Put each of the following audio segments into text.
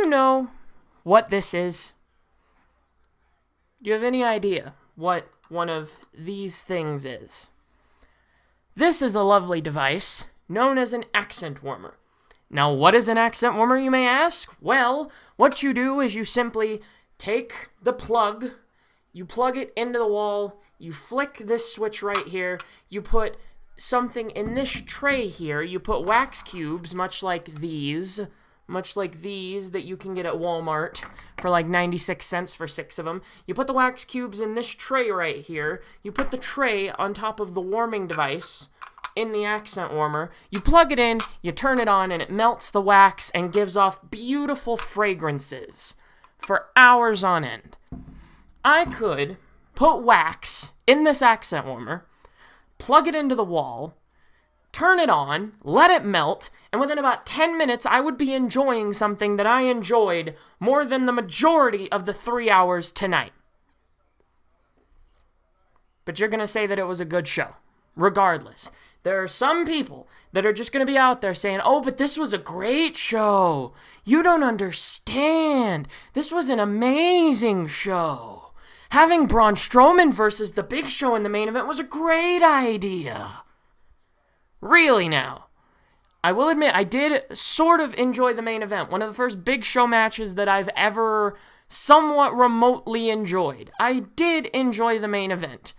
you know what this is? Do you have any idea what one of these things is? This is a lovely device known as an accent warmer. Now, what is an accent warmer, you may ask? Well, what you do is you simply take the plug, you plug it into the wall, you flick this switch right here, you put something in this tray here, you put wax cubes, much like these that you can get at Walmart for like 96 cents for 6 of them. You put the wax cubes in this tray right here, you put the tray on top of the warming device in the accent warmer, you plug it in, you turn it on, and it melts the wax and gives off beautiful fragrances for hours on end. I could put wax in this accent warmer, plug it into the wall, turn it on, let it melt, and within about 10 minutes, I would be enjoying something that I enjoyed more than the majority of the 3 hours tonight. But you're going to say that it was a good show, regardless. There are some people that are just going to be out there saying, oh, but this was a great show. You don't understand. This was an amazing show. Having Braun Strowman versus The Big Show in the main event was a great idea. Really now. I will admit, I did sort of enjoy the main event. One of the first Big Show matches that I've ever somewhat remotely enjoyed. I did enjoy the main event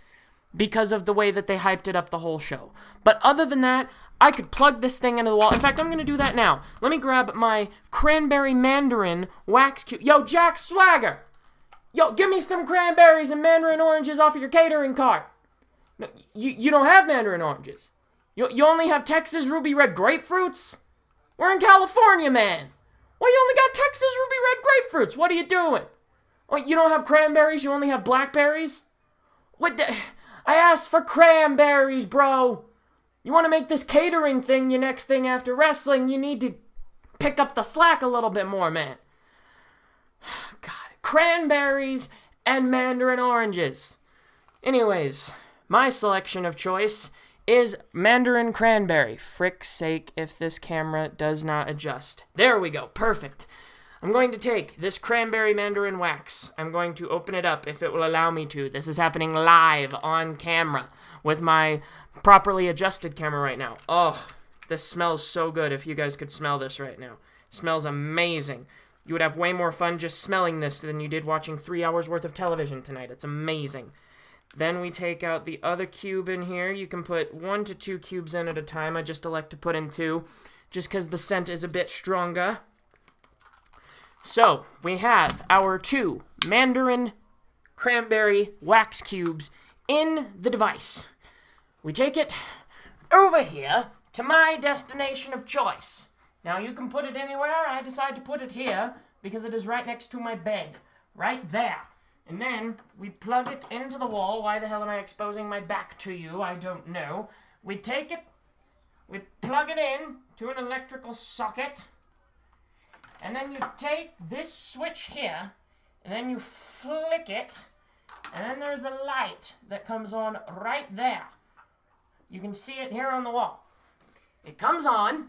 because of the way that they hyped it up the whole show. But other than that, I could plug this thing into the wall. In fact, I'm going to do that now. Let me grab my cranberry mandarin wax cube. Yo, Jack Swagger! Yo, give me some cranberries and mandarin oranges off of your catering cart. No, you don't have mandarin oranges. You only have Texas Ruby Red grapefruits? We're in California, man. Well, you only got Texas Ruby Red grapefruits. What are you doing? Oh, you don't have cranberries? You only have blackberries? What the... I asked for cranberries, bro. You want to make this catering thing your next thing after wrestling, you need to pick up the slack a little bit more, man. God, cranberries and mandarin oranges. Anyways, my selection of choice is mandarin cranberry. Frick's sake, if this camera does not adjust. There we go, perfect. I'm going to take this cranberry mandarin wax. I'm going to open it up if it will allow me to. This is happening live on camera with my properly adjusted camera right now. Oh, this smells so good if you guys could smell this right now. It smells amazing. You would have way more fun just smelling this than you did watching 3 hours worth of television tonight. It's amazing. Then we take out the other cube in here. You can put 1 to 2 cubes in at a time. I just elect to put in 2 just because the scent is a bit stronger. So, we have our 2 mandarin cranberry wax cubes in the device. We take it over here to my destination of choice. Now, you can put it anywhere. I decide to put it here because it is right next to my bed. Right there. And then we plug it into the wall. Why the hell am I exposing my back to you? I don't know. We take it, we plug it in to an electrical socket. And then you take this switch here, and then you flick it, and then there's a light that comes on right there. You can see it here on the wall. It comes on,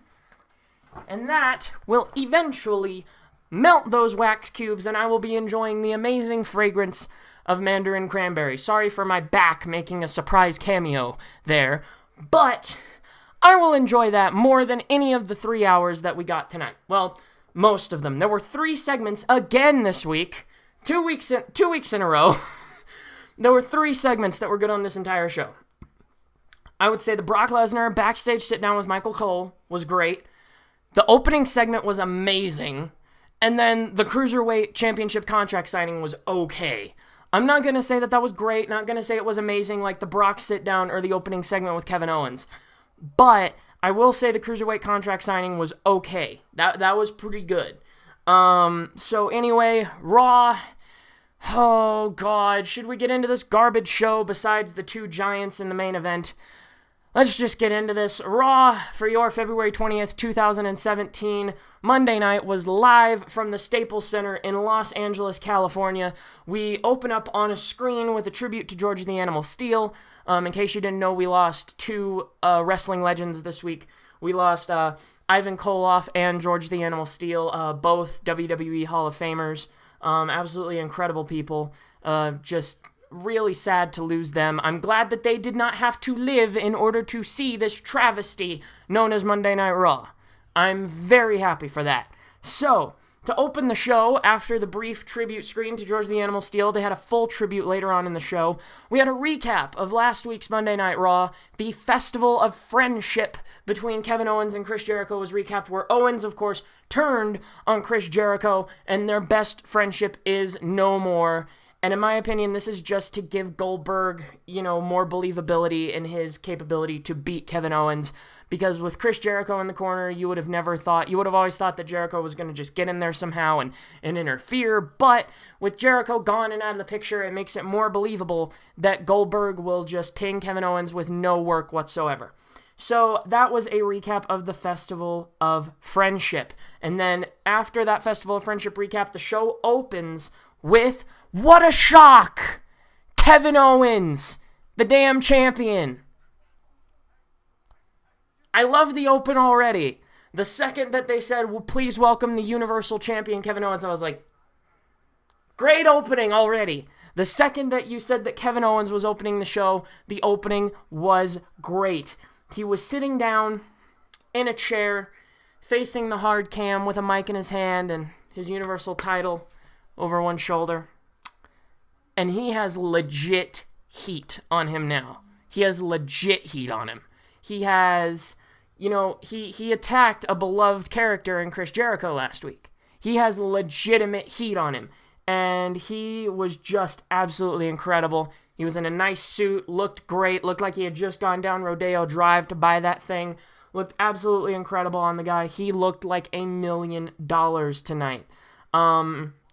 and that will eventually melt those wax cubes, and I will be enjoying the amazing fragrance of mandarin cranberry. Sorry for my back making a surprise cameo there, but I will enjoy that more than any of the 3 hours that we got tonight. Well, most of them. There were 3 segments again this week. 2 weeks in a row. There were 3 segments that were good on this entire show. I would say the Brock Lesnar backstage sit down with Michael Cole was great. The opening segment was amazing. And then the Cruiserweight Championship contract signing was okay. I'm not going to say that that was great. Not going to say it was amazing like the Brock sit down or the opening segment with Kevin Owens. But I will say the Cruiserweight contract signing was okay. That was pretty good. So anyway, Raw. Oh, God. Should we get into this garbage show besides the 2 giants in the main event? Let's just get into this. Raw for your February 20th, 2017 Monday night was live from the Staples Center in Los Angeles, California. We open up on a screen with a tribute to George the Animal Steele. In case you didn't know, we lost 2 wrestling legends this week. We lost Ivan Koloff and George the Animal Steel, both WWE Hall of Famers. Absolutely incredible people. Just really sad to lose them. I'm glad that they did not have to live in order to see this travesty known as Monday Night Raw. I'm very happy for that. So, to open the show, after the brief tribute screen to George the Animal Steel, they had a full tribute later on in the show. We had a recap of last week's Monday Night Raw. The Festival of Friendship between Kevin Owens and Chris Jericho was recapped, where Owens, of course, turned on Chris Jericho, and their best friendship is no more. And in my opinion, this is just to give Goldberg, more believability in his capability to beat Kevin Owens. Because with Chris Jericho in the corner, you would have always thought that Jericho was going to just get in there somehow and interfere. But with Jericho gone and out of the picture, it makes it more believable that Goldberg will just pin Kevin Owens with no work whatsoever. So that was a recap of the Festival of Friendship. And then after that Festival of Friendship recap, the show opens with, what a shock! Kevin Owens, the damn champion. I love the open already. The second that they said, well, please welcome the Universal Champion Kevin Owens, I was like, great opening already. The second that you said that Kevin Owens was opening the show, the opening was great. He was sitting down in a chair, facing the hard cam with a mic in his hand and his Universal title over one shoulder. And he has legit heat on him now. He has legit heat on him. He has, he attacked a beloved character in Chris Jericho last week. He has legitimate heat on him. And he was just absolutely incredible. He was in a nice suit, looked great, looked like he had just gone down Rodeo Drive to buy that thing. Looked absolutely incredible on the guy. He looked like $1 million tonight.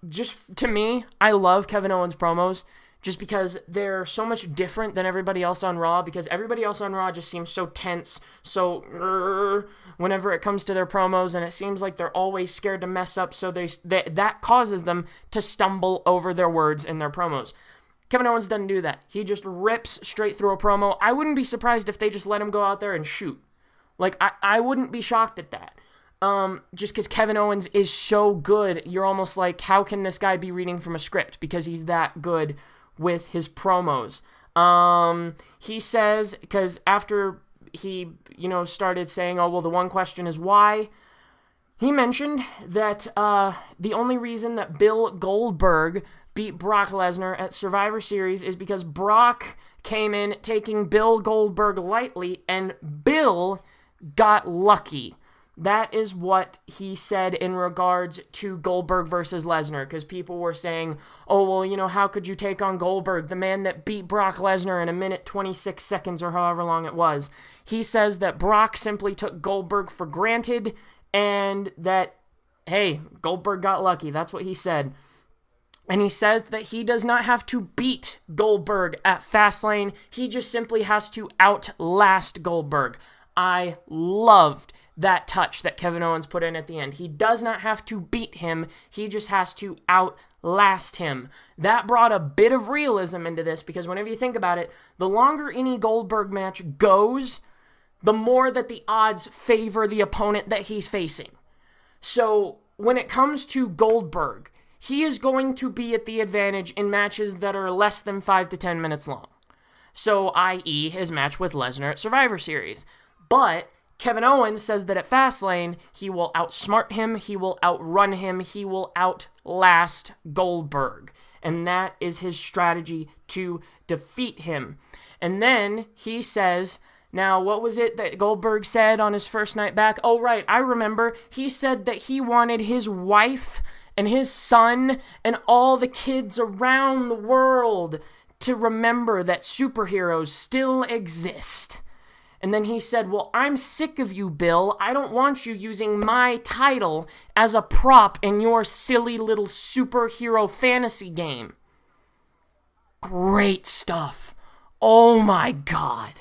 Just to me, I love Kevin Owens promos just because they're so much different than everybody else on Raw, because everybody else on Raw just seems so tense, so whenever it comes to their promos, and it seems like they're always scared to mess up, so that causes them to stumble over their words in their promos. Kevin Owens doesn't do that. He just rips straight through a promo. I wouldn't be surprised if they just let him go out there and shoot. Like, I wouldn't be shocked at that. Just because Kevin Owens is so good, you're almost like, how can this guy be reading from a script? Because he's that good with his promos. He says, because after he, started saying, oh, well, the one question is why, he mentioned that the only reason that Bill Goldberg beat Brock Lesnar at Survivor Series is because Brock came in taking Bill Goldberg lightly, and Bill got lucky. That is what he said in regards to Goldberg versus Lesnar, because people were saying, oh, well, how could you take on Goldberg, the man that beat Brock Lesnar in 1:26 seconds or however long it was. He says that Brock simply took Goldberg for granted and that, hey, Goldberg got lucky. That's what he said. And he says that he does not have to beat Goldberg at Fastlane. He just simply has to outlast Goldberg. I loved that touch that Kevin Owens put in at the end. He does not have to beat him. He just has to outlast him. That brought a bit of realism into this, because whenever you think about it, the longer any Goldberg match goes, the more that the odds favor the opponent that he's facing. So when it comes to Goldberg, he is going to be at the advantage in matches that are less than 5 to 10 minutes long. So, i.e., his match with Lesnar at Survivor Series. But Kevin Owens says that at Fastlane, he will outsmart him, he will outrun him, he will outlast Goldberg. And that is his strategy to defeat him. And then he says, now what was it that Goldberg said on his first night back? Oh, right, I remember. He said that he wanted his wife and his son and all the kids around the world to remember that superheroes still exist. And then he said, well, I'm sick of you, Bill. I don't want you using my title as a prop in your silly little superhero fantasy game. Great stuff. Oh my God.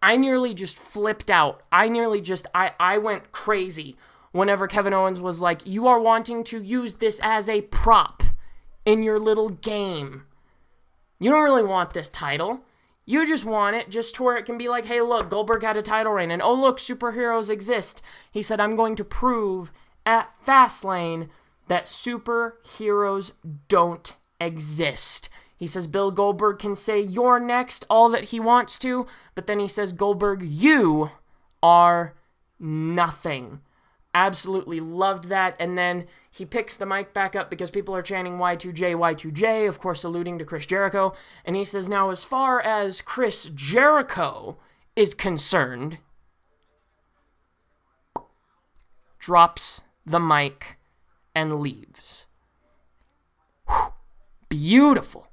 I nearly just flipped out. I went crazy whenever Kevin Owens was like, you are wanting to use this as a prop in your little game. You don't really want this title. You just want it just to where it can be like, hey, look, Goldberg had a title reign, and oh, look, superheroes exist. He said, I'm going to prove at Fastlane that superheroes don't exist. He says Bill Goldberg can say, you're next, all that he wants to, but then he says, Goldberg, you are nothing. Absolutely loved that. And then he picks the mic back up because people are chanting Y2J, Y2J, of course alluding to Chris Jericho. And he says, now as far as Chris Jericho is concerned, drops the mic and leaves. Whew. Beautiful.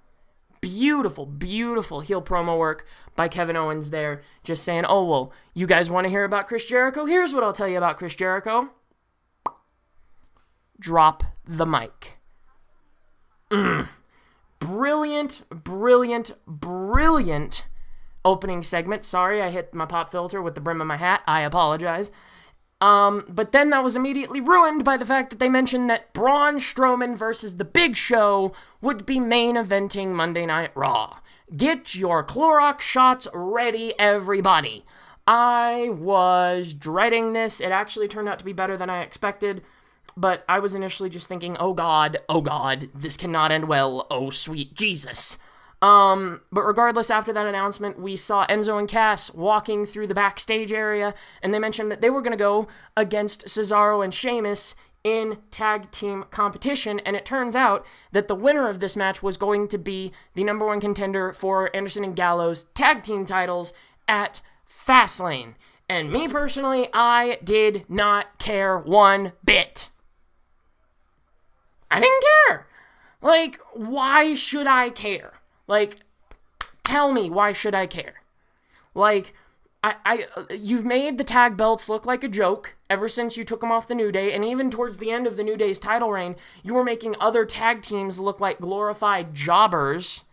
Beautiful, beautiful heel promo work by Kevin Owens there, just saying, oh, well, you guys want to hear about Chris Jericho? Here's what I'll tell you about Chris Jericho. Drop the mic. Brilliant, brilliant, brilliant opening segment. Sorry, I hit my pop filter with the brim of my hat. I apologize. But then that was immediately ruined by the fact that they mentioned that Braun Strowman versus The Big Show would be main eventing Monday Night Raw. Get your Clorox shots ready, everybody. I was dreading this. It actually turned out to be better than I expected, but I was initially just thinking, oh God, this cannot end well, oh sweet Jesus. But regardless, after that announcement, we saw Enzo and Cass walking through the backstage area, and they mentioned that they were going to go against Cesaro and Sheamus in tag team competition, and it turns out that the winner of this match was going to be the number one contender for Anderson and Gallows tag team titles at Fastlane. And me personally, I did not care one bit. I didn't care. Like, why should I care? Like, tell me, why should I care? Like, you've made the tag belts look like a joke ever since you took them off the New Day, and even towards the end of the New Day's title reign, you were making other tag teams look like glorified jobbers,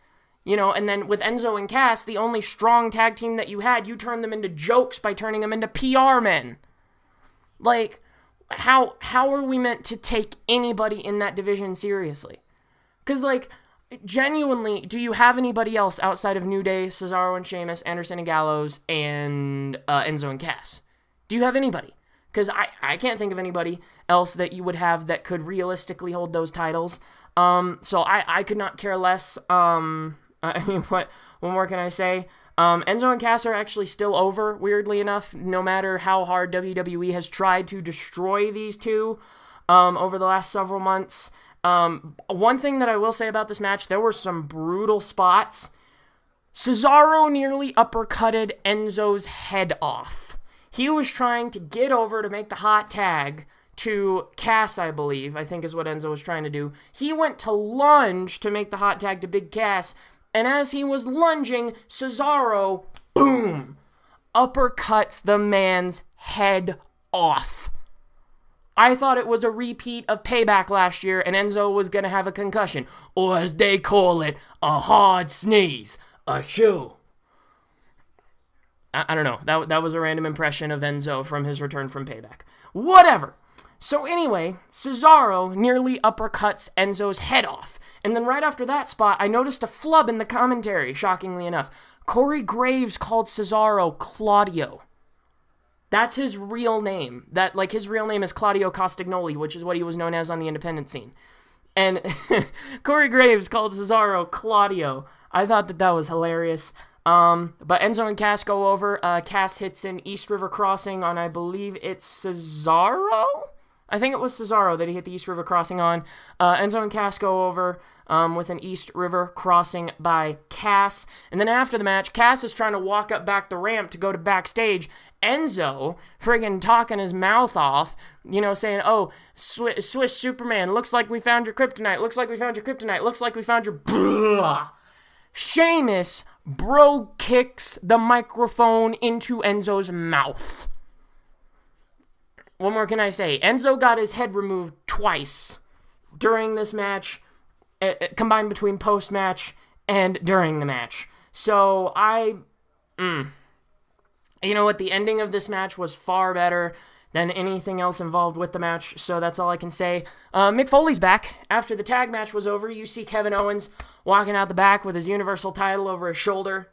you know, and then with Enzo and Cass, the only strong tag team that you had, you turned them into jokes by turning them into PR men. Like, how are we meant to take anybody in that division seriously? Because, like, genuinely, do you have anybody else outside of New Day, Cesaro and Sheamus, Anderson and Gallows, and Enzo and Cass? Do you have anybody? Because I can't think of anybody else that you would have that could realistically hold those titles. So I could not care less. I mean, what more can I say? Enzo and Cass are actually still over, weirdly enough, no matter how hard WWE has tried to destroy these two over the last several months. One thing that I will say about this match, there were some brutal spots. Cesaro nearly uppercutted Enzo's head off. He was trying to get over to make the hot tag to Cass, I believe, I think is what Enzo was trying to do. He went to lunge to make the hot tag to Big Cass, and as he was lunging, Cesaro, boom, uppercuts the man's head off. I thought it was a repeat of Payback last year, and Enzo was going to have a concussion. Or as they call it, a hard sneeze. Achoo. I don't know. That was a random impression of Enzo from his return from Payback. Whatever. So anyway, Cesaro nearly uppercuts Enzo's head off. And then right after that spot, I noticed a flub in the commentary, shockingly enough. Corey Graves called Cesaro Claudio. That's his real name. His real name is Claudio Castagnoli, which is what he was known as on the independent scene. And Corey Graves called Cesaro Claudio. I thought that was hilarious. But Enzo and Cass go over. Cass hits an East River Crossing on, I believe it's Cesaro? I think it was Cesaro that he hit the East River Crossing on. Enzo and Cass go over with an East River Crossing by Cass. And then after the match, Cass is trying to walk up back the ramp to go to backstage. Enzo friggin' talking his mouth off, you know, saying, oh, Swiss Superman, looks like we found your kryptonite, looks like we found your kryptonite, looks like we found your... Blah. Sheamus bro kicks the microphone into Enzo's mouth. What more can I say? Enzo got his head removed twice during this match, combined between post-match and during the match. So you know what? The ending of this match was far better than anything else involved with the match, so that's all I can say. Mick Foley's back. After the tag match was over, you see Kevin Owens walking out the back with his Universal title over his shoulder.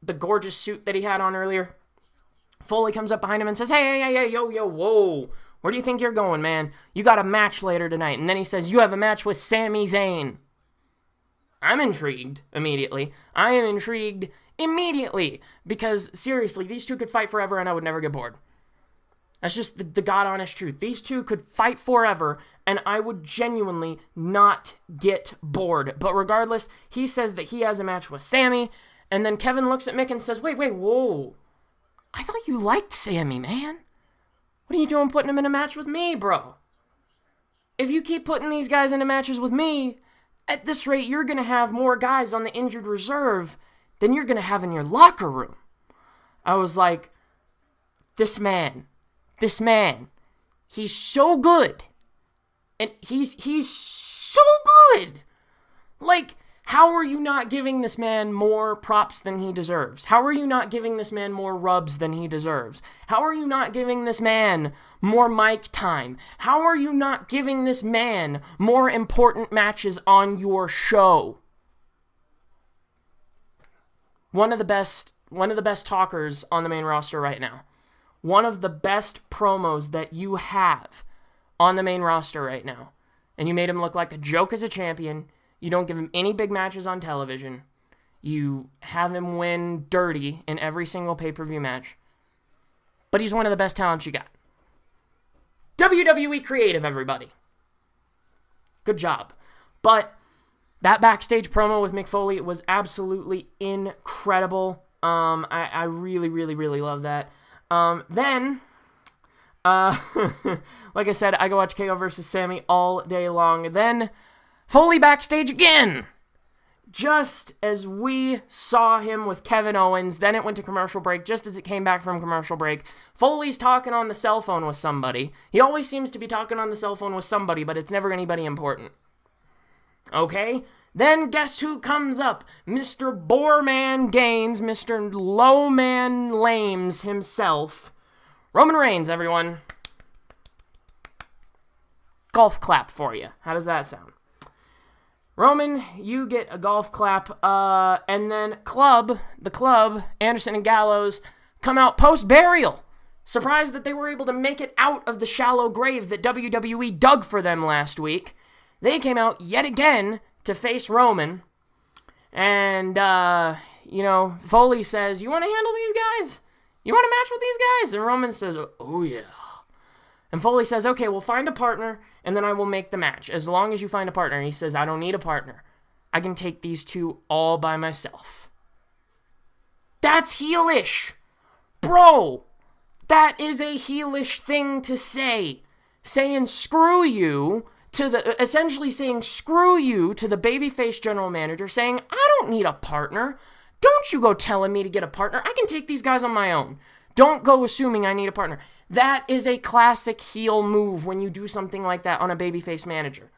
the gorgeous suit that he had on earlier. Foley comes up behind him and says, hey, yo, whoa. Where do you think you're going, man? You got a match later tonight. And then he says, you have a match with Sami Zayn. I'm intrigued immediately. I am intrigued immediately. Because, seriously, these two could fight forever and I would never get bored. That's just the God-honest truth. These two could fight forever and I would genuinely not get bored. But regardless, he says that he has a match with Sami. And then Kevin looks at Mick and says, wait, whoa. I thought you liked Sami, man. What are you doing putting him in a match with me, bro? If you keep putting these guys into matches with me, at this rate, you're going to have more guys on the injured reserve than you're going to have in your locker room. I was like, this man, he's so good. And he's so good. Like, how are you not giving this man more props than he deserves? How are you not giving this man more rubs than he deserves? How are you not giving this man more mic time? How are you not giving this man more important matches on your show? One of the best talkers on the main roster right now. One of the best promos that you have on the main roster right now. And you made him look like a joke as a champion. You don't give him any big matches on television. You have him win dirty in every single pay-per-view match. But he's one of the best talents you got. WWE creative, everybody. Good job. But that backstage promo with Mick Foley was absolutely incredible. I really, really, really love that. Then, like I said, I go watch KO versus Sami all day long. Then Foley backstage again! Just as we saw him with Kevin Owens, then it went to commercial break. Just as it came back from commercial break, Foley's talking on the cell phone with somebody. He always seems to be talking on the cell phone with somebody, but it's never anybody important. Okay? Then guess who comes up? Mr. Boreman Gaines, Mr. Lowman Lames himself. Roman Reigns, everyone. Golf clap for you. How does that sound? Roman, you get a golf clap, and then the club, Anderson and Gallows, come out post-burial. Surprised that they were able to make it out of the shallow grave that WWE dug for them last week. They came out yet again to face Roman, and, Foley says, you want to handle these guys? You want to match with these guys? And Roman says, oh yeah. And Foley says, okay, we'll find a partner, and then I will make the match, as long as you find a partner. And he says, I don't need a partner. I can take these two all by myself. That's heelish. Bro, that is a heelish thing to say. Saying screw you to the babyface general manager, saying, I don't need a partner. Don't you go telling me to get a partner. I can take these guys on my own. Don't go assuming I need a partner. That is a classic heel move when you do something like that on a babyface manager.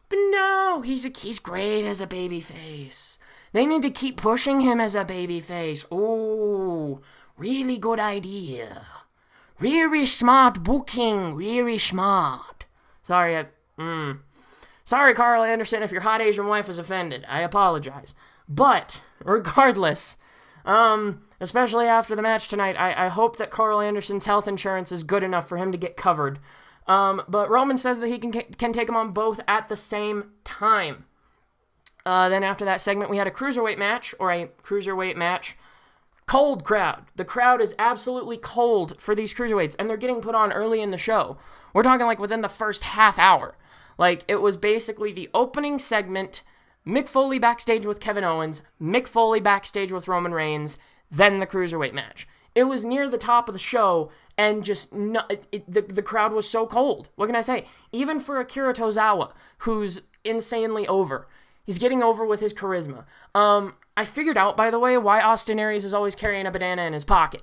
But no, he's great as a babyface. They need to keep pushing him as a babyface. Oh, really good idea. Really smart booking. Really smart. Sorry, Carl Anderson, if your hot Asian wife is offended. I apologize. But, regardless, especially after the match tonight, I hope that Carl Anderson's health insurance is good enough for him to get covered. But Roman says that he can take them on both at the same time. Then after that segment, we had a cruiserweight match. Cold crowd. The crowd is absolutely cold for these cruiserweights, and they're getting put on early in the show. We're talking like within the first half hour. Like, it was basically the opening segment, Mick Foley backstage with Kevin Owens, Mick Foley backstage with Roman Reigns, then the cruiserweight match. It was near the top of the show, and just the crowd was so cold. What can I say? Even for Akira Tozawa, who's insanely over, he's getting over with his charisma. I figured out, by the way, why Austin Aries is always carrying a banana in his pocket.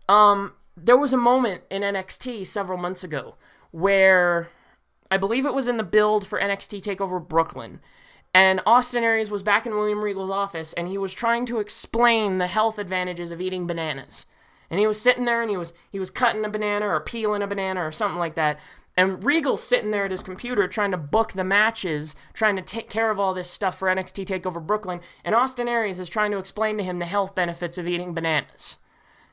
There was a moment in NXT several months ago where I believe it was in the build for NXT TakeOver Brooklyn, and Austin Aries was back in William Regal's office, and he was trying to explain the health advantages of eating bananas. And he was sitting there, and he was cutting a banana or peeling a banana or something like that. And Regal's sitting there at his computer trying to book the matches, trying to take care of all this stuff for NXT TakeOver Brooklyn, and Austin Aries is trying to explain to him the health benefits of eating bananas.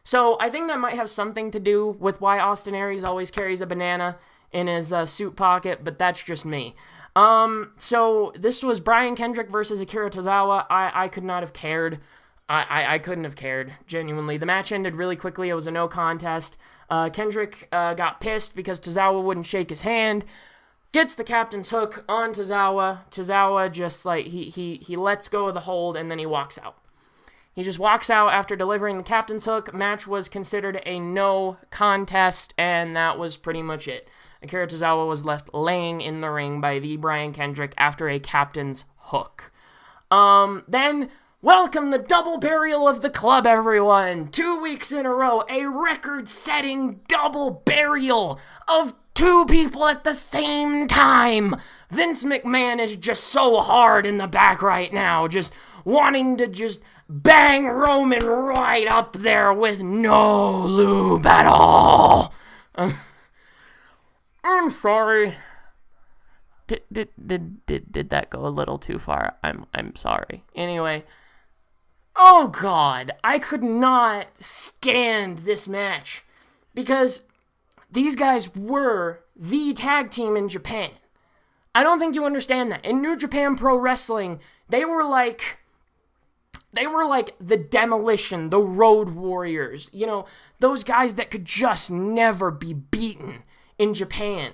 So I think that might have something to do with why Austin Aries always carries a banana in his suit pocket, but that's just me. So this was Brian Kendrick versus Akira Tozawa. I could not have cared. I couldn't have cared, genuinely. The match ended really quickly. It was a no contest. Kendrick got pissed because Tozawa wouldn't shake his hand. Gets the captain's hook on Tozawa. Tozawa just, like, he lets go of the hold, and then he walks out. He just walks out after delivering the captain's hook. Match was considered a no contest, and that was pretty much it. Akira Tozawa was left laying in the ring by the Brian Kendrick after a captain's hook. Then, welcome the double burial of the club, everyone! 2 weeks in a row, a record-setting double burial of 2 people at the same time! Vince McMahon is just so hard in the back right now, just wanting to just bang Roman right up there with no lube at all! I'm sorry. Did that go a little too far? I'm sorry. Anyway, oh god, I could not stand this match because these guys were the tag team in Japan. I don't think you understand that. In New Japan Pro Wrestling, they were like the Demolition, the Road Warriors, you know, those guys that could just never be beaten in Japan.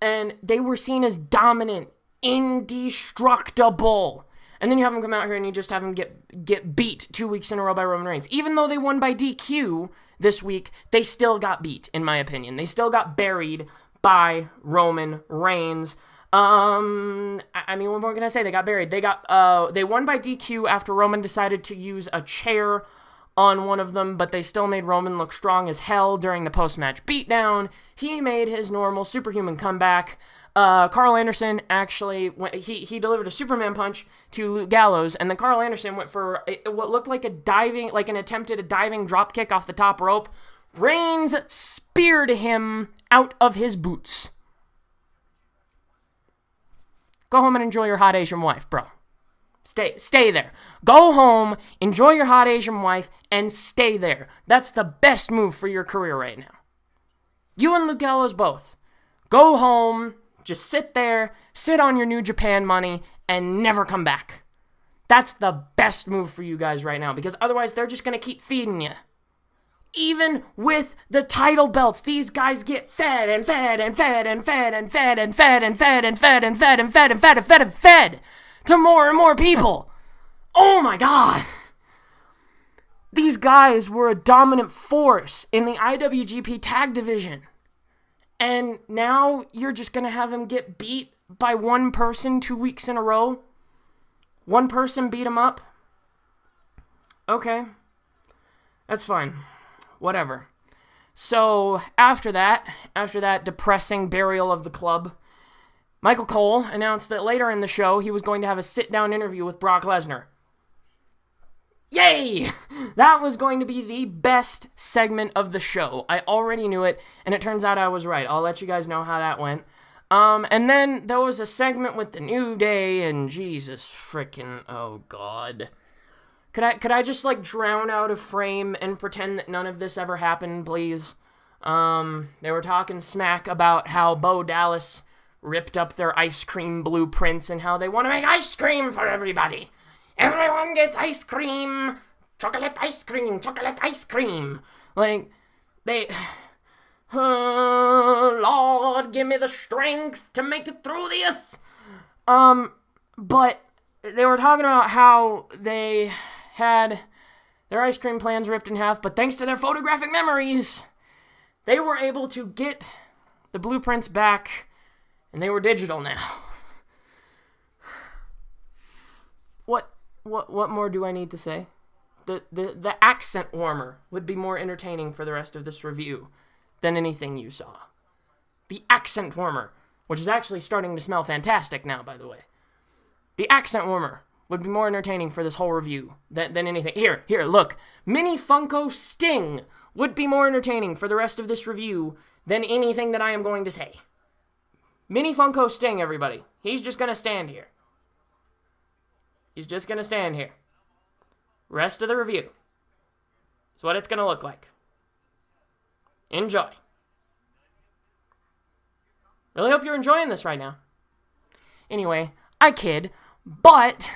And they were seen as dominant, indestructible. And then you have them come out here and you just have them get beat 2 weeks in a row by Roman Reigns. Even though they won by DQ this week, they still got beat, in my opinion. They still got buried by Roman Reigns. I mean, what more can I say? They got buried. They won by DQ after Roman decided to use a chair on one of them, but they still made Roman look strong as hell during the post-match beatdown. He made his normal superhuman comeback. Carl Anderson actually he delivered a Superman punch to Luke Gallows, and then Carl Anderson went for what looked like an attempted diving drop kick off the top rope. Reigns speared him out of his boots. Go home and enjoy your hot Asian wife, bro. Stay there. Go home, enjoy your hot Asian wife, and stay there. That's the best move for your career right now. You and Luke Gallows both. Go home, just sit there, sit on your New Japan money, and never come back. That's the best move for you guys right now, because otherwise they're just going to keep feeding you. Even with the title belts, these guys get fed and fed and fed and fed and fed and fed and fed and fed and fed and fed and fed and fed and fed to more and more people. Oh my god. These guys were a dominant force in the IWGP tag division. And now you're just going to have them get beat by one person 2 weeks in a row? One person beat them up? Okay. That's fine. Whatever. So, after that depressing burial of the club, Michael Cole announced that later in the show he was going to have a sit-down interview with Brock Lesnar. Yay! That was going to be the best segment of the show. I already knew it, and it turns out I was right. I'll let you guys know how that went. And then there was a segment with the New Day, and Jesus frickin', oh god. Could I just, like, drown out of frame and pretend that none of this ever happened, please? They were talking smack about how Bo Dallas ripped up their ice cream blueprints and how they want to make ice cream for everybody. Everyone gets ice cream. Chocolate ice cream. Chocolate ice cream. Like, they... Lord, give me the strength to make it through this. But they were talking about how they had their ice cream plans ripped in half, but thanks to their photographic memories, they were able to get the blueprints back, and they were digital now. What more do I need to say? The accent warmer would be more entertaining for the rest of this review than anything you saw. The accent warmer, which is actually starting to smell fantastic now, by the way. The accent warmer would be more entertaining for this whole review than anything. Here, look. Mini Funko Sting would be more entertaining for the rest of this review than anything that I am going to say. Mini Funko Sting, everybody. He's just going to stand here. He's just going to stand here. Rest of the review is what it's going to look like. Enjoy. Really hope you're enjoying this right now. Anyway, I kid, but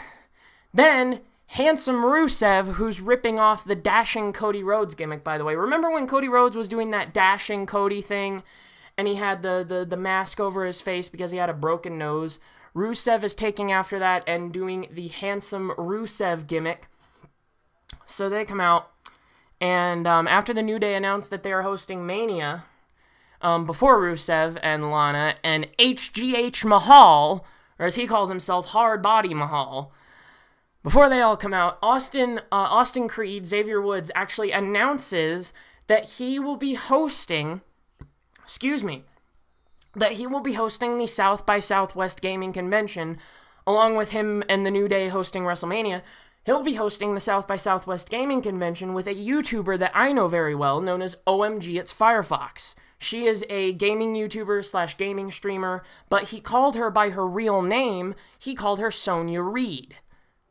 then handsome Rusev, who's ripping off the Dashing Cody Rhodes gimmick, by the way. Remember when Cody Rhodes was doing that Dashing Cody thing, and he had the mask over his face because he had a broken nose? Rusev is taking after that and doing the handsome Rusev gimmick. So they come out, and after the New Day announced that they are hosting Mania, before Rusev and Lana and HGH Mahal, or as he calls himself, Hard Body Mahal, before they all come out, Austin Creed, Xavier Woods, actually announces that he will be hosting, the South by Southwest Gaming Convention, along with him and the New Day hosting WrestleMania. He'll be hosting the South by Southwest Gaming Convention with a YouTuber that I know very well, known as OMG It's Firefox. She is a gaming YouTuber / gaming streamer, but he called her by her real name. He called her Sonya Reed.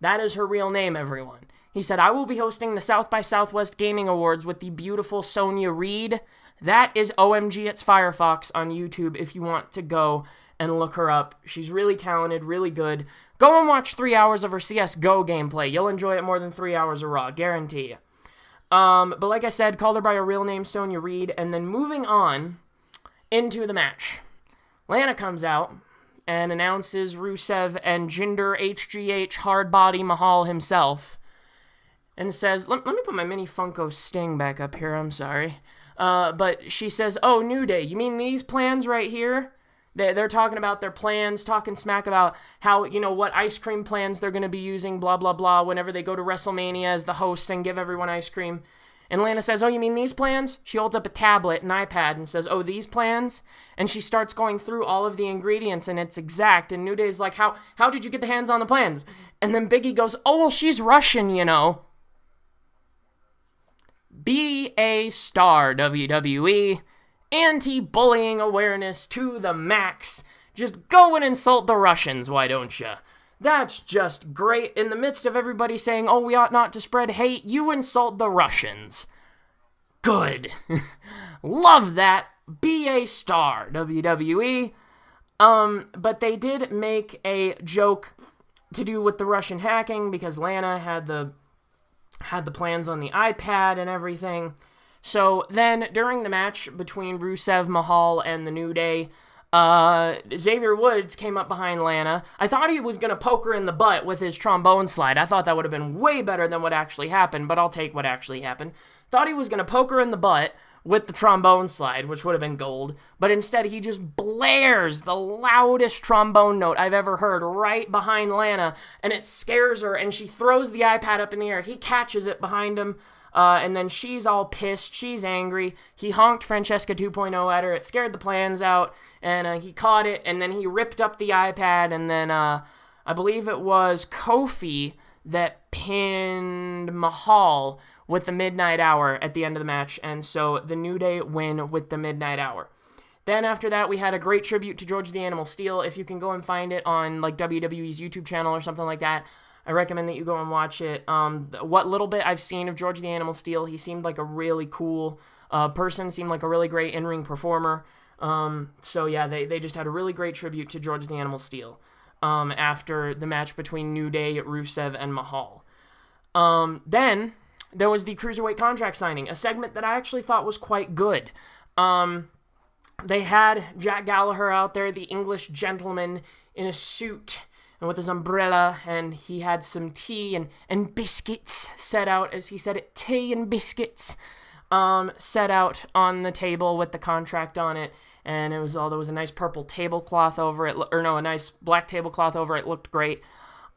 That is her real name, everyone. He said, I will be hosting the South by Southwest Gaming Awards with the beautiful Sonya Reed. That is OMG It's Firefox on YouTube if you want to go and look her up. She's really talented, really good. Go and watch 3 hours of her CSGO gameplay. You'll enjoy it more than 3 hours of Raw, guarantee you. But like I said, called her by her real name, Sonya Reed, and then moving on into the match. Lana comes out and announces Rusev and Jinder HGH Hardbody Mahal himself, and says, let me put my mini Funko Sting back up here, I'm sorry. But she says, oh, New Day, you mean these plans right here? They're talking about their plans, talking smack about how, what ice cream plans they're going to be using, blah, blah, blah, whenever they go to WrestleMania as the hosts and give everyone ice cream. And Lana says, oh, you mean these plans? She holds up a tablet, an iPad, and says, oh, these plans? And she starts going through all of the ingredients, and it's exact. And New Day's like, how did you get the hands on the plans? And then Biggie goes, oh, well, she's Russian, Be a star, WWE. Anti-bullying awareness to the max. Just go and insult the Russians, why don't you? That's just great. In the midst of everybody saying, oh, we ought not to spread hate, you insult the Russians. Good. Love that. Be a star, WWE. But they did make a joke to do with the Russian hacking because Lana had the plans on the iPad and everything. So then, during the match between Rusev, Mahal, and the New Day, Xavier Woods came up behind Lana. I thought he was going to poke her in the butt with his trombone slide. I thought that would have been way better than what actually happened, but I'll take what actually happened. Thought he was going to poke her in the butt with the trombone slide, which would have been gold, but instead he just blares the loudest trombone note I've ever heard right behind Lana, and it scares her, and she throws the iPad up in the air. He catches it behind him. And then she's all pissed. She's angry. He honked Francesca 2.0 at her. It scared the plans out. And he caught it. And then he ripped up the iPad. And then I believe it was Kofi that pinned Mahal with the Midnight Hour at the end of the match. And so the New Day win with the Midnight Hour. Then after that, we had a great tribute to George the Animal Steele. If you can go and find it on like WWE's YouTube channel or something like that, I recommend that you go and watch it. What little bit I've seen of George the Animal Steele, he seemed like a really cool person, seemed like a really great in-ring performer. So yeah, they just had a really great tribute to George the Animal Steele after the match between New Day, Rusev, and Mahal. Then there was the Cruiserweight contract signing, a segment that I actually thought was quite good. They had Jack Gallagher out there, the English gentleman in a suit and with his umbrella, and he had some tea and biscuits set out, as he said it, tea and biscuits set out on the table with the contract on it, and there was a nice purple tablecloth over it, a nice black tablecloth over it, looked great.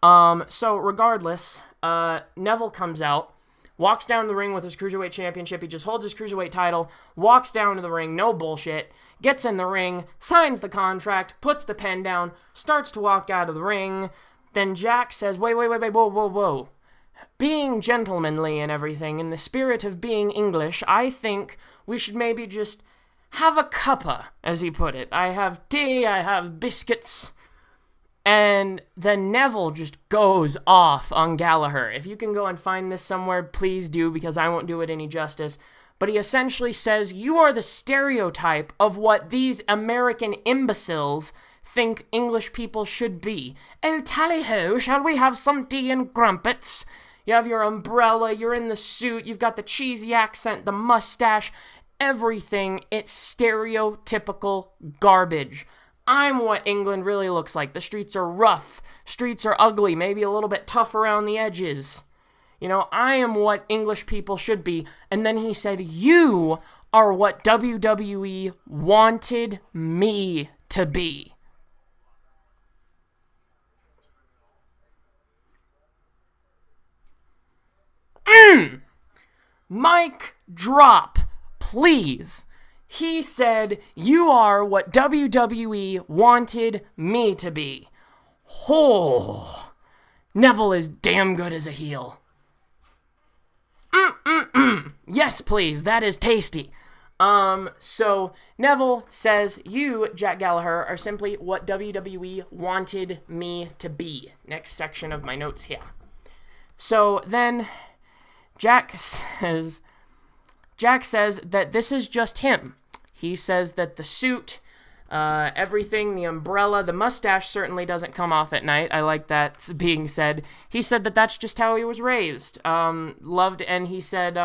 So regardless, Neville comes out, walks down the ring with his Cruiserweight Championship, he just holds his Cruiserweight title, walks down to the ring, no bullshit, gets in the ring, signs the contract, puts the pen down, starts to walk out of the ring. Then Jack says, wait, whoa. Being gentlemanly and everything, in the spirit of being English, I think we should maybe just have a cuppa, as he put it. I have tea, I have biscuits. And then Neville just goes off on Gallagher. If you can go and find this somewhere, please do, because I won't do it any justice. But he essentially says, you are the stereotype of what these American imbeciles think English people should be. Oh, tally-ho, shall we have some tea and crumpets? You have your umbrella, you're in the suit, you've got the cheesy accent, the mustache, everything. It's stereotypical garbage. I'm what England really looks like. The streets are rough. Streets are ugly, maybe a little bit tough around the edges. You know, I am what English people should be. And then he said, you are what WWE wanted me to be. Mic drop, please. He said, you are what WWE wanted me to be. Oh, Neville is damn good as a heel. Yes, please, that is tasty. So Neville says, you, Jack Gallagher, are simply what WWE wanted me to be. Next section of my notes here. So then Jack says that this is just him. He says that the suit, everything, the umbrella, the mustache certainly doesn't come off at night. I like that being said. He said that that's just how he was raised. Loved, and he said,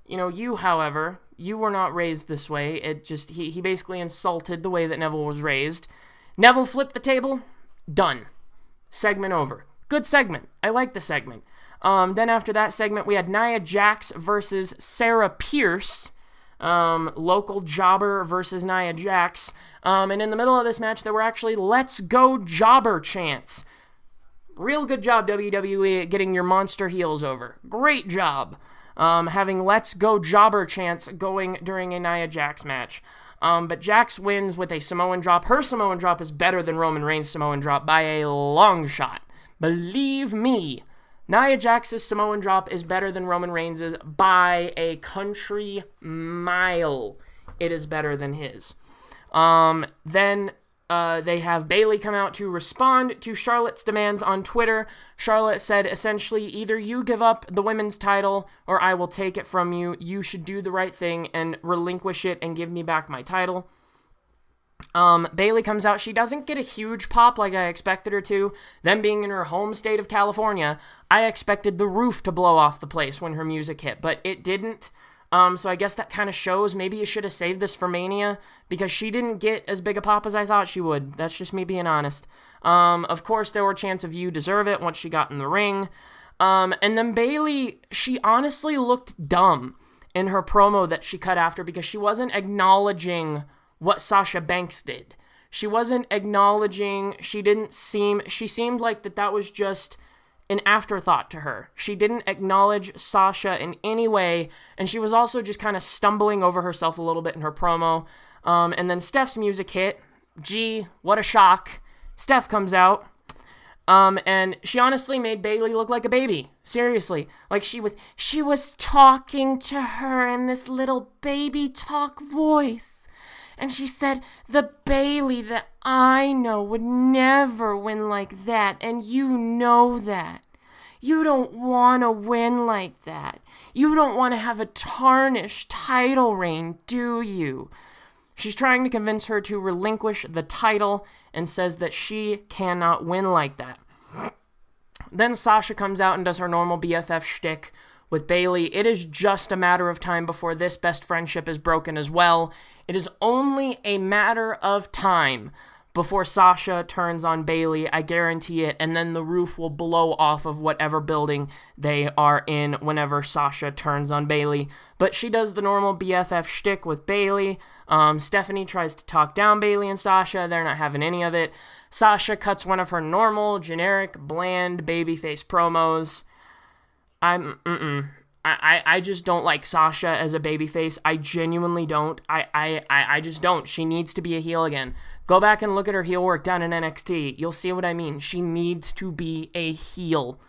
you, however, you were not raised this way. It just, he basically insulted the way that Neville was raised. Neville flipped the table. Done. Segment over. Good segment. I like the segment. Then after that segment, we had Nia Jax versus Sarah Pierce. Local jobber versus Nia Jax. And in the middle of this match, there were actually "Let's Go Jobber" chants. Real good job, WWE, at getting your monster heels over. Great job. Having "Let's Go Jobber" chants going during a Nia Jax match. But Jax wins with a Samoan drop. Her Samoan drop is better than Roman Reigns' Samoan drop by a long shot. Believe me. Nia Jax's Samoan drop is better than Roman Reigns' by a country mile. It is better than his. Then they have Bayley come out to respond to Charlotte's demands on Twitter. Charlotte said, essentially, either you give up the women's title or I will take it from you. You should do the right thing and relinquish it and give me back my title. Bayley comes out. She doesn't get a huge pop like I expected her to. Them being in her home state of California, I expected the roof to blow off the place when her music hit, but it didn't. So I guess that kind of shows maybe you should have saved this for Mania, because she didn't get as big a pop as I thought she would. That's just me being honest. Of course, there were chants of "you deserve it" once she got in the ring. And then Bayley, she honestly looked dumb in her promo that she cut after, because she wasn't acknowledging what Sasha Banks did. She wasn't acknowledging, she seemed like that was just an afterthought to her. She didn't acknowledge Sasha in any way, and she was also just kind of stumbling over herself a little bit in her promo. And then Steph's music hit. Gee, what a shock. Steph comes out. And she honestly made Bayley look like a baby. Seriously. Like she was talking to her in this little baby talk voice. And she said, the Bayley that I know would never win like that, and you know that. You don't want to win like that. You don't want to have a tarnished title reign, do you? She's trying to convince her to relinquish the title and says that she cannot win like that. Then Sasha comes out and does her normal BFF shtick with Bayley. It is just a matter of time before this best friendship is broken as well. It is only a matter of time before Sasha turns on Bayley. I guarantee it. And then the roof will blow off of whatever building they are in whenever Sasha turns on Bayley. But she does the normal BFF shtick with Bayley. Stephanie tries to talk down Bayley and Sasha. They're not having any of it. Sasha cuts one of her normal, generic, bland babyface promos. I just don't like Sasha as a babyface. I genuinely don't. I just don't. She needs to be a heel again. Go back and look at her heel work down in NXT. You'll see what I mean. She needs to be a heel.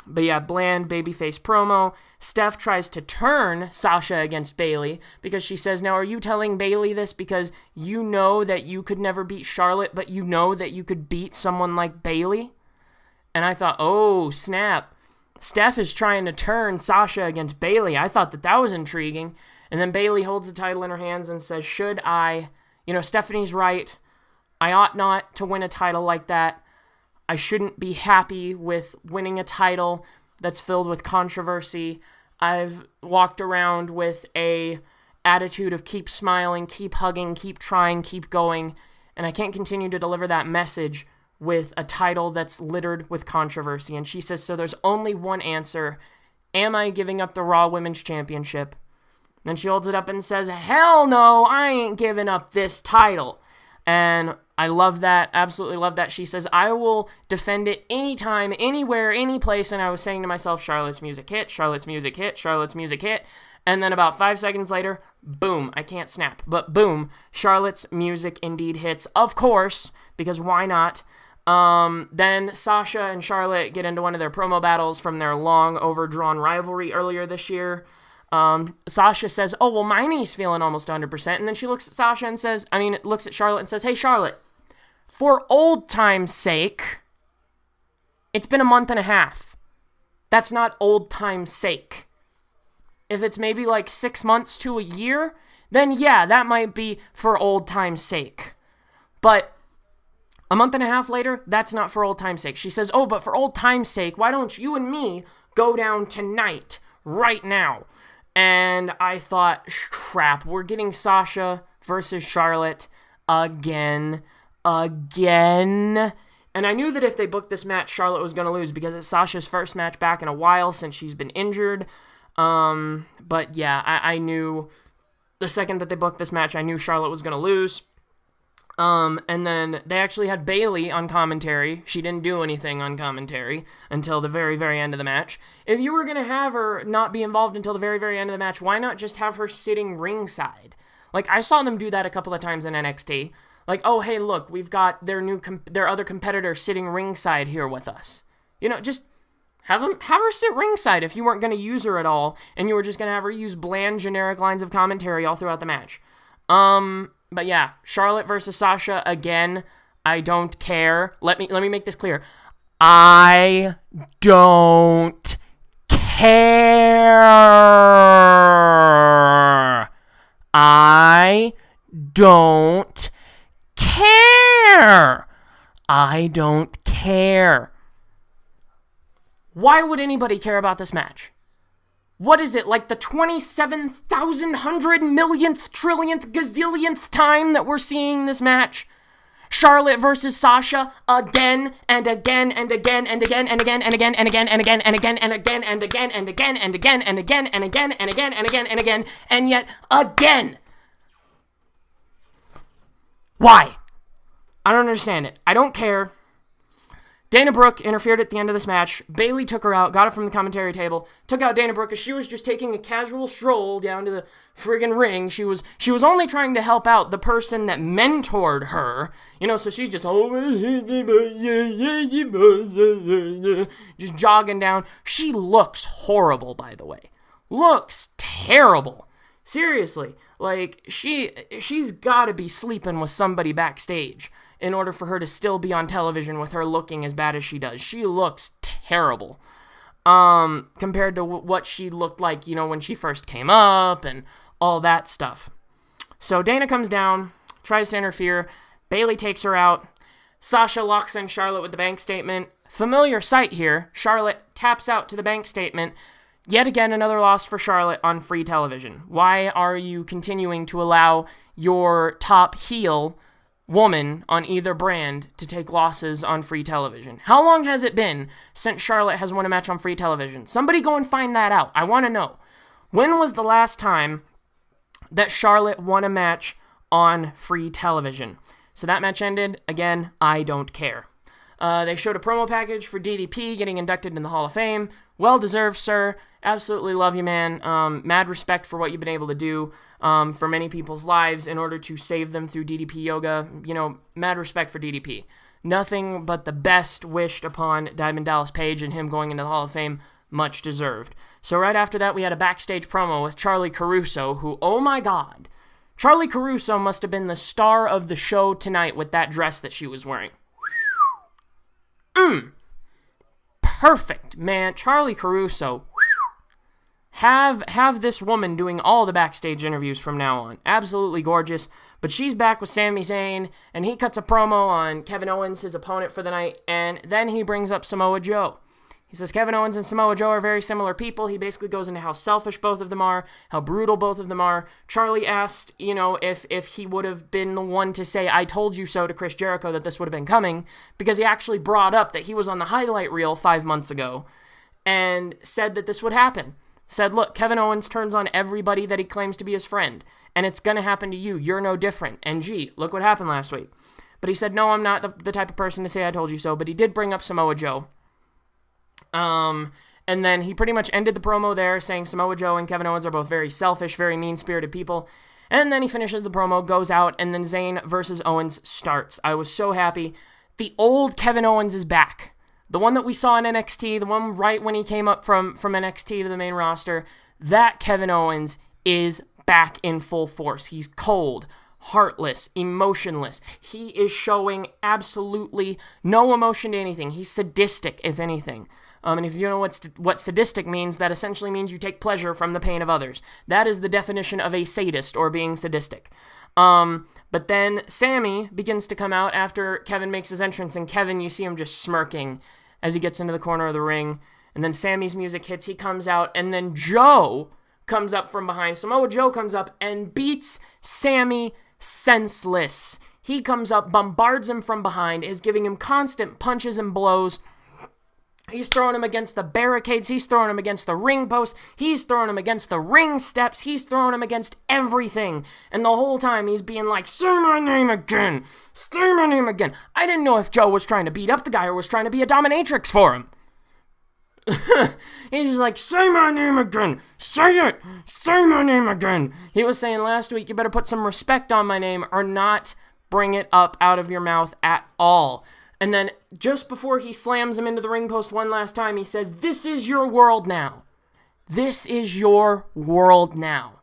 But yeah, bland babyface promo. Steph tries to turn Sasha against Bayley because she says, now are you telling Bayley this because you know that you could never beat Charlotte, but you know that you could beat someone like Bayley? And I thought, oh, snap. Steph is trying to turn Sasha against Bayley. I thought that was intriguing. And then Bayley holds the title in her hands and says, should I? Stephanie's right. I ought not to win a title like that. I shouldn't be happy with winning a title that's filled with controversy. I've walked around with a attitude of keep smiling, keep hugging, keep trying, keep going, and I can't continue to deliver that message with a title that's littered with controversy. And she says, so there's only one answer. Am I giving up the Raw Women's Championship? And then she holds it up and says, hell no, I ain't giving up this title. And I love that, absolutely love that. She says, I will defend it anytime, anywhere, any place. And I was saying to myself, Charlotte's music hit, Charlotte's music hit, Charlotte's music hit. And then about 5 seconds later, boom, I can't snap, but boom, Charlotte's music indeed hits. Of course, because why not? Then Sasha and Charlotte get into one of their promo battles from their long overdrawn rivalry earlier this year. Sasha says, oh, well, my knee's feeling almost 100%. And then she looks at looks at Charlotte and says, hey, Charlotte, for old time's sake, it's been a month and a half. That's not old time's sake. If it's maybe like 6 months to a year, then yeah, that might be for old time's sake. But a month and a half later, that's not for old time's sake. She says, oh, but for old time's sake, why don't you and me go down tonight, right now? And I thought, crap, we're getting Sasha versus Charlotte again. And I knew that if they booked this match, Charlotte was going to lose because it's Sasha's first match back in a while since she's been injured. But yeah, I knew the second that they booked this match, I knew Charlotte was going to lose. And then they actually had Bayley on commentary. She didn't do anything on commentary until the very, very end of the match. If you were going to have her not be involved until the very, very end of the match, why not just have her sitting ringside? Like, I saw them do that a couple of times in NXT. Like, oh, hey, look, we've got their other competitor sitting ringside here with us. Just have her sit ringside if you weren't going to use her at all, and you were just going to have her use bland, generic lines of commentary all throughout the match. But yeah, Charlotte versus Sasha, again, I don't care. Let me make this clear. I don't care. I don't care. I don't care. Why would anybody care about this match? What is it, like the 27,000 millionth, trillionth, gazillionth time that we're seeing this match? Charlotte versus Sasha again and again and again and again and again and again and again and again and again and again and again and again and again and again and again and again and again and again and yet again. Why? I don't understand it. I don't care. Dana Brooke interfered at the end of this match. Bayley took her out, got her from the commentary table, took out Dana Brooke as she was just taking a casual stroll down to the friggin' ring. She was only trying to help out the person that mentored her, so she's just just jogging down. She looks horrible, by the way. Looks terrible. Seriously, like she's got to be sleeping with somebody backstage in order for her to still be on television with her looking as bad as she does. She looks terrible compared to what she looked like, when she first came up and all that stuff. So Dana comes down, tries to interfere. Bayley takes her out. Sasha locks in Charlotte with the bank statement. Familiar sight here. Charlotte taps out to the bank statement. Yet again, another loss for Charlotte on free television. Why are you continuing to allow your top heel woman on either brand to take losses on free television? How long has it been since Charlotte has won a match on free television? Somebody go and find that out. I want to know. When was the last time that Charlotte won a match on free television? So that match ended. Again, I don't care. They showed a promo package for DDP getting inducted in the Hall of Fame. Well deserved, sir. Absolutely love you, man. Mad respect for what you've been able to do for many people's lives in order to save them through DDP yoga. Mad respect for DDP. Nothing but the best wished upon Diamond Dallas Page and him going into the Hall of Fame. Much deserved. So right after that, we had a backstage promo with Charlie Caruso, who, oh my God, Charlie Caruso must have been the star of the show tonight with that dress that she was wearing. Perfect, man. Charlie Caruso. Have this woman doing all the backstage interviews from now on. Absolutely gorgeous. But she's back with Sami Zayn, and he cuts a promo on Kevin Owens, his opponent for the night, and then he brings up Samoa Joe. He says Kevin Owens and Samoa Joe are very similar people. He basically goes into how selfish both of them are, how brutal both of them are. Charlie asked, if he would have been the one to say, "I told you so" to Chris Jericho, that this would have been coming, because he actually brought up that he was on the highlight reel 5 months ago and said that this would happen. Said, look, Kevin Owens turns on everybody that he claims to be his friend, and it's going to happen to you. You're no different. And gee, look what happened last week. But he said, no, I'm not the type of person to say I told you so, but he did bring up Samoa Joe. And then he pretty much ended the promo there saying Samoa Joe and Kevin Owens are both very selfish, very mean-spirited people. And then he finishes the promo, goes out, and then Zayn versus Owens starts. I was so happy. The old Kevin Owens is back. The one that we saw in NXT, the one right when he came up from NXT to the main roster, that Kevin Owens is back in full force. He's cold, heartless, emotionless. He is showing absolutely no emotion to anything. He's sadistic, if anything. And if you know what sadistic means, that essentially means you take pleasure from the pain of others. That is the definition of a sadist, or being sadistic. But then Sammy begins to come out after Kevin makes his entrance, and Kevin, you see him just smirking as he gets into the corner of the ring. And then Sammy's music hits, he comes out, and then Joe comes up from behind. Samoa Joe comes up and beats Sammy senseless. He comes up, bombards him from behind, is giving him constant punches and blows. He's throwing him against the barricades. He's throwing him against the ring post. He's throwing him against the ring steps. He's throwing him against everything. And the whole time he's being like, say my name again. Say my name again. I didn't know if Joe was trying to beat up the guy or was trying to be a dominatrix for him. He's just like, say my name again. Say it. Say my name again. He was saying last week, you better put some respect on my name or not bring it up out of your mouth at all. And then just before he slams him into the ring post one last time, he says, this is your world now. This is your world now.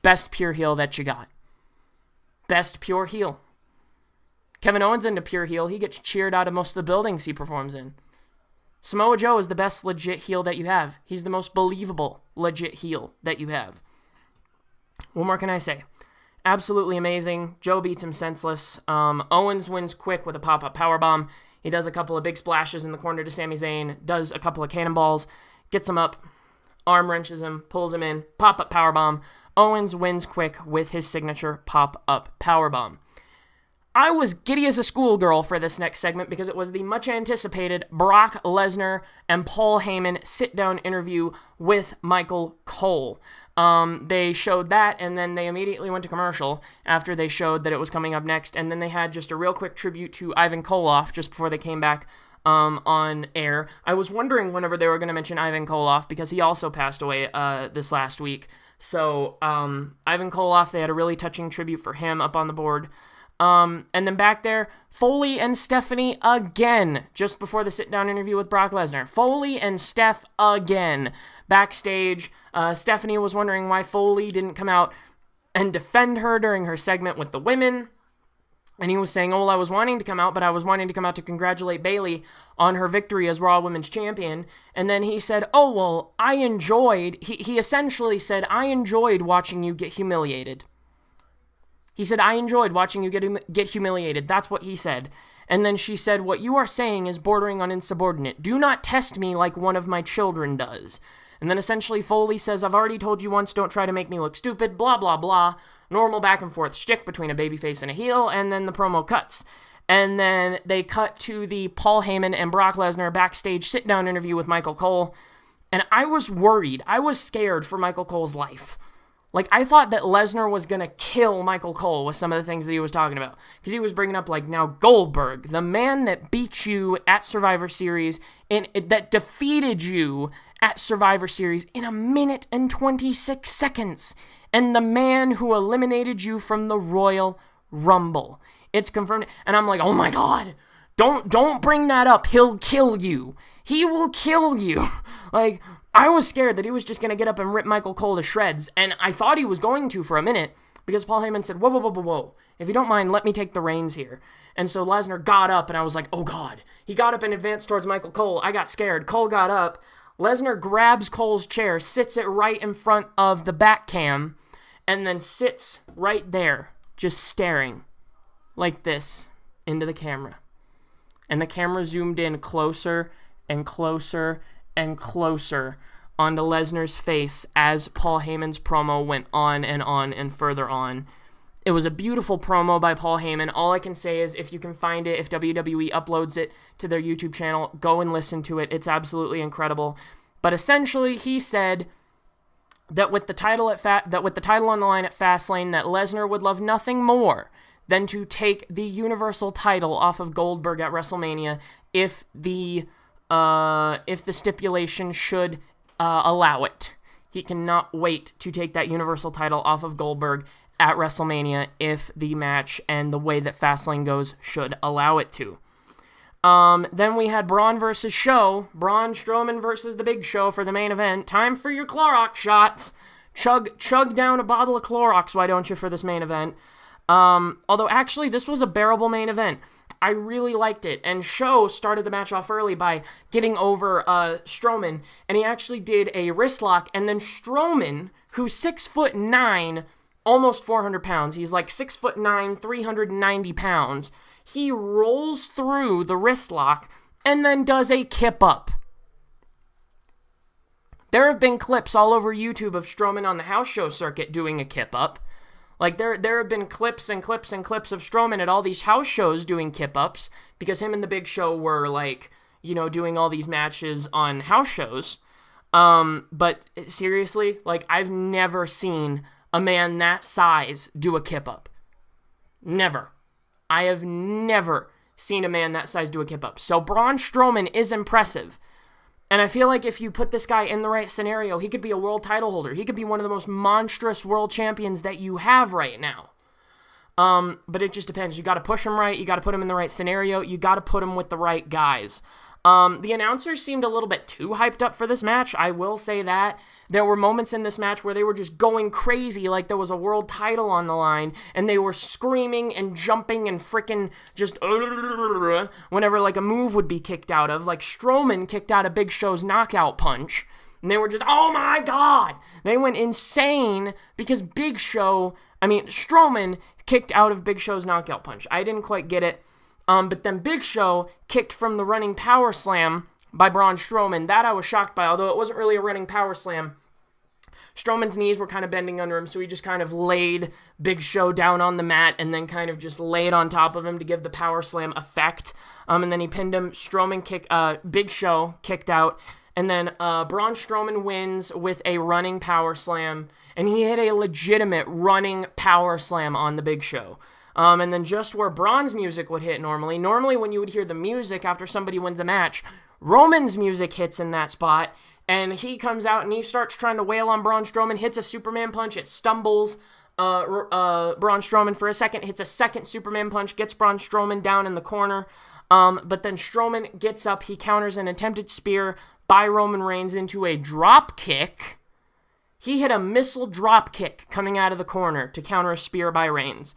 Best pure heel that you got. Best pure heel. Kevin Owens into pure heel. He gets cheered out of most of the buildings he performs in. Samoa Joe is the best legit heel that you have. He's the most believable legit heel that you have. What more can I say? Absolutely amazing. Joe beats him senseless. Owens wins quick with a pop-up powerbomb. He does a couple of big splashes in the corner to Sami Zayn, does a couple of cannonballs, gets him up, arm wrenches him, pulls him in, pop-up powerbomb. Owens wins quick with his signature pop-up powerbomb. I was giddy as a schoolgirl for this next segment because it was the much-anticipated Brock Lesnar and Paul Heyman sit-down interview with Michael Cole. They showed that, and then they immediately went to commercial after they showed that it was coming up next, and then they had just a real quick tribute to Ivan Koloff just before they came back on air. I was wondering whenever they were going to mention Ivan Koloff, because he also passed away this last week. So, Ivan Koloff, they had a really touching tribute for him up on the board. And then back there, Foley and Stephanie again, just before the sit-down interview with Brock Lesnar. Foley and Steph again. Backstage, Stephanie was wondering why Foley didn't come out and defend her during her segment with the women. And he was saying, oh, well, I was wanting to come out, but I was wanting to come out to congratulate Bayley on her victory as Raw Women's Champion. And then he said, oh, well, he essentially said, I enjoyed watching you get humiliated. He said, I enjoyed watching you get humiliated. That's what he said. And then she said, what you are saying is bordering on insubordinate. Do not test me like one of my children does. And then essentially Foley says, I've already told you once, don't try to make me look stupid, blah, blah, blah. Normal back and forth shtick between a babyface and a heel, and then the promo cuts. And then they cut to the Paul Heyman and Brock Lesnar backstage sit-down interview with Michael Cole. And I was worried. I was scared for Michael Cole's life. Like, I thought that Lesnar was going to kill Michael Cole with some of the things that he was talking about. Because he was bringing up, like, now Goldberg, the man that beat you at Survivor Series, that defeated you at Survivor Series in 1 minute and 26 seconds. And the man who eliminated you from the Royal Rumble. It's confirmed. And I'm like, oh my God, don't bring that up. He'll kill you. He will kill you. Like, I was scared that he was just going to get up and rip Michael Cole to shreds. And I thought he was going to for a minute because Paul Heyman said, whoa. If you don't mind, let me take the reins here. And so Lesnar got up and I was like, oh God. He got up and advanced towards Michael Cole. I got scared. Cole got up. Lesnar grabs Cole's chair, sits it right in front of the back cam, and then sits right there, just staring like this into the camera. And the camera zoomed in closer and closer and closer onto Lesnar's face as Paul Heyman's promo went on and further on. It was a beautiful promo by Paul Heyman. All I can say is if you can find it, if WWE uploads it to their YouTube channel, go and listen to it. It's absolutely incredible. But essentially, he said that with the title on the line at Fastlane, that Lesnar would love nothing more than to take the Universal title off of Goldberg at WrestleMania if the stipulation should allow it. He cannot wait to take that Universal title off of Goldberg at WrestleMania if the match and the way that Fastlane goes should allow it to. Then we had Braun versus Show. Braun Strowman versus the Big Show for the main event. Time for your Clorox shots. Chug down a bottle of Clorox, why don't you, for this main event. Although actually this was a bearable main event. I really liked it. And Show started the match off early by getting over Strowman, and he actually did a wrist lock, and then Strowman, who's 6'9", almost 400 pounds. He's like 6'9", 390 pounds. He rolls through the wrist lock and then does a kip up. There have been clips all over YouTube of Strowman on the house show circuit doing a kip up. Like, there have been clips and clips and clips of Strowman at all these house shows doing kip ups because him and the Big Show were, like, you know, doing all these matches on house shows. But seriously, like, I've never seen a man that size do a kip up. Never. I have never seen a man that size do a kip up. So Braun Strowman is impressive. And I feel like if you put this guy in the right scenario, he could be a world title holder. He could be one of the most monstrous world champions that you have right now. But it just depends. You got to push him right. You got to put him in the right scenario. You got to put him with the right guys. The announcers seemed a little bit too hyped up for this match. I will say that. There were moments in this match where they were just going crazy like there was a world title on the line, and they were screaming and jumping and freaking just whenever like a move would be kicked out of. Like Strowman kicked out of Big Show's knockout punch, and they were just, oh my God! They went insane because Strowman kicked out of Big Show's knockout punch. I didn't quite get it. But then Big Show kicked from the running power slam by Braun Strowman. That I was shocked by, although it wasn't really a running power slam. Strowman's knees were kind of bending under him, so he just kind of laid Big Show down on the mat and then kind of just laid on top of him to give the power slam effect. And then he pinned him. Big Show kicked out. And then Braun Strowman wins with a running power slam. And he hit a legitimate running power slam on the Big Show. And then just where Braun's music would hit normally when you would hear the music after somebody wins a match, Roman's music hits in that spot, and he comes out and he starts trying to wail on Braun Strowman, hits a Superman punch, it stumbles Braun Strowman for a second, hits a second Superman punch, gets Braun Strowman down in the corner, but then Strowman gets up, he counters an attempted spear by Roman Reigns into a drop kick. He hit a missile drop kick coming out of the corner to counter a spear by Reigns.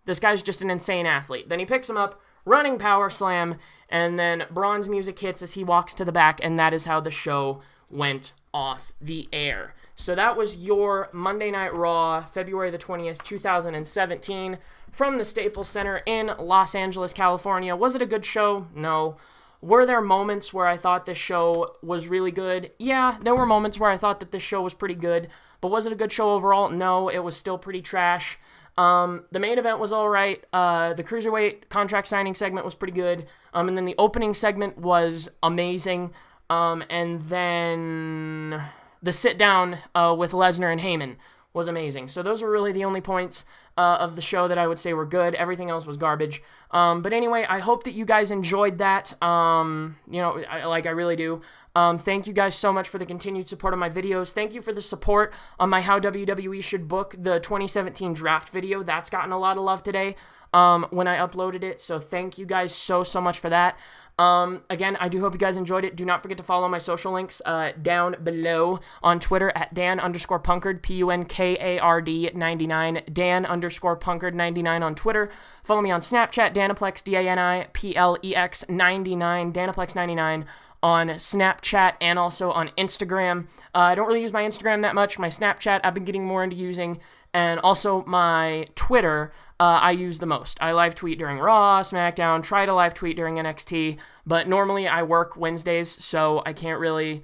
This guy's just an insane athlete. Then he picks him up, running power slam, and then Braun's music hits as he walks to the back, and that is how the show went off the air. So that was your Monday Night Raw, February the 20th, 2017, from the Staples Center in Los Angeles, California. Was it a good show? No. Were there moments where I thought this show was really good? Yeah, there were moments where I thought that this show was pretty good. But was it a good show overall? No, it was still pretty trash. The main event was all right. The Cruiserweight contract signing segment was pretty good. And then the opening segment was amazing. And then the sit down with Lesnar and Heyman was amazing. So those were really the only points of the show that I would say were good. Everything else was garbage. But anyway, I hope that you guys enjoyed that. I really do. Thank you guys so much for the continued support of my videos. Thank you for the support on my How WWE Should Book the 2017 draft video. That's gotten a lot of love today. when I uploaded it. So thank you guys so much for that. Again, I do hope you guys enjoyed it. Do not forget to follow my social links down below on Twitter at Dan_Punkard, Punkard 99, Dan_Punkard 99 on Twitter. Follow me on Snapchat, Daniplex, DANIPLEX 99, Daniplex 99 on Snapchat and also on Instagram. I don't really use my Instagram that much. My Snapchat I've been getting more into using, and also my Twitter I use the most. I live tweet during Raw, SmackDown, try to live tweet during NXT, but normally I work Wednesdays, so I can't really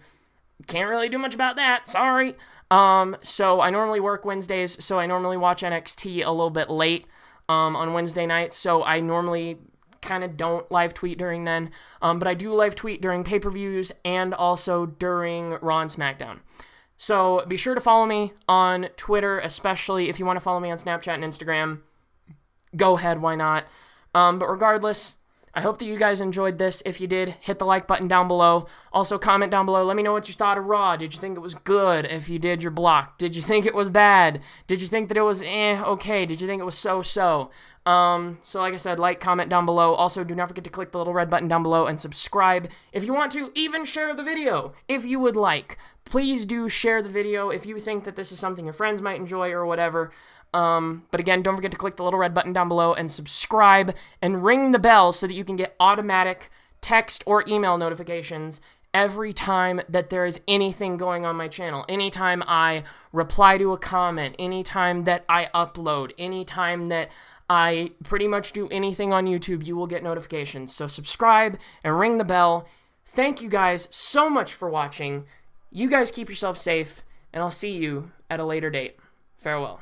do much about that. Sorry. So I normally work Wednesdays, so I normally watch NXT a little bit late on Wednesday nights, so I normally kind of don't live tweet during then, but I do live tweet during pay-per-views and also during Raw and SmackDown. So be sure to follow me on Twitter, especially if you want to follow me on Snapchat and Instagram. Go ahead, why not? But regardless, I hope that you guys enjoyed this. If you did, hit the like button down below. Also, comment down below. Let me know what you thought of Raw. Did you think it was good? If you did, you're blocked. Did you think it was bad? Did you think that it was okay? Did you think it was so-so? So like I said, like, comment down below. Also, do not forget to click the little red button down below and subscribe. If you want to, even share the video if you would like. Please do share the video if you think that this is something your friends might enjoy or whatever. But again, don't forget to click the little red button down below and subscribe and ring the bell so that you can get automatic text or email notifications every time that there is anything going on my channel. Anytime I reply to a comment, anytime that I upload, anytime that I pretty much do anything on YouTube, you will get notifications. So subscribe and ring the bell. Thank you guys so much for watching. You guys keep yourself safe, and I'll see you at a later date. Farewell.